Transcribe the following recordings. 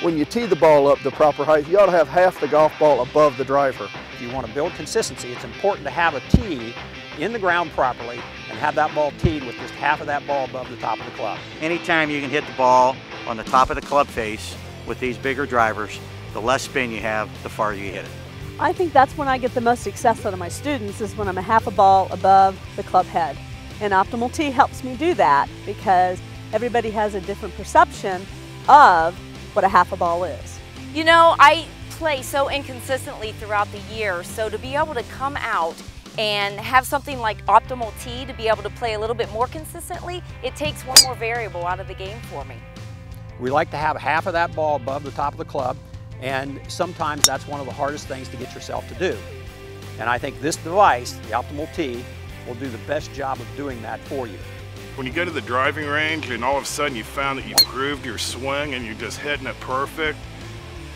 When you tee the ball up the proper height, you ought to have half the golf ball above the driver. If you want to build consistency, it's important to have a tee in the ground properly and have that ball teed with just half of that ball above the top of the club. Anytime you can hit the ball on the top of the club face with these bigger drivers, the less spin you have, the farther you hit it. I think that's when I get the most success out of my students, is when I'm a half a ball above the club head. And Optimal Tee helps me do that because everybody has a different perception of what a half a ball is. You know, I play so inconsistently throughout the year, so to be able to come out and have something like Optimal Tee to be able to play a little bit more consistently, it takes one more variable out of the game for me. We like to have half of that ball above the top of the club, and sometimes that's one of the hardest things to get yourself to do. And I think this device, the Optimal Tee, will do the best job of doing that for you. When you go to the driving range and all of a sudden you found that you've grooved your swing and you're just hitting it perfect,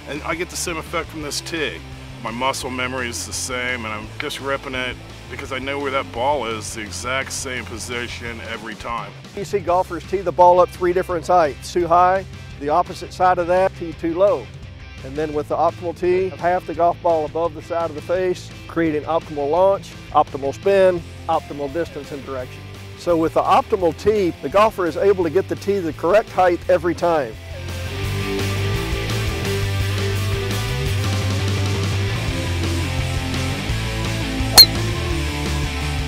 and I get the same effect from this tee. My muscle memory is the same and I'm just ripping it because I know where that ball is, the exact same position every time. You see golfers tee the ball up 3 different heights: too high, the opposite side of that, tee too low. And then with the Optimal Tee, half the golf ball above the side of the face, creating optimal launch, optimal spin, optimal distance and direction. So with the Optimal Tee, the golfer is able to get the tee the correct height every time.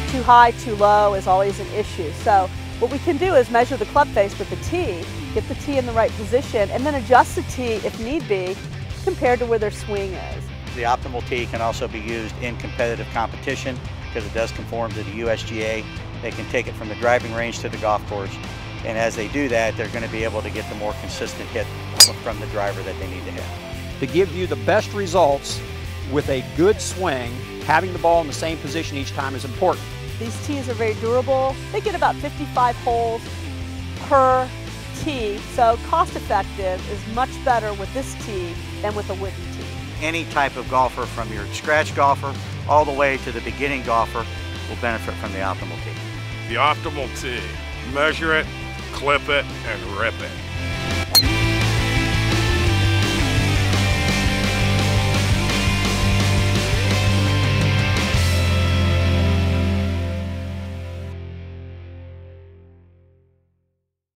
Too high, too low is always an issue. So what we can do is measure the club face with the tee, get the tee in the right position, and then adjust the tee if need be compared to where their swing is. The Optimal Tee can also be used in competitive competition because it does conform to the USGA. They can take it from the driving range to the golf course, and as they do that, they're going to be able to get the more consistent hit from the driver that they need to hit. To give you the best results with a good swing, having the ball in the same position each time is important. These tees are very durable. They get about 55 holes per tee, so cost effective is much better with this tee than with a wooden tee. Any type of golfer, from your scratch golfer all the way to the beginning golfer, will benefit from the Optimal Tee. The Optimal Tee. Measure it, clip it, and rip it.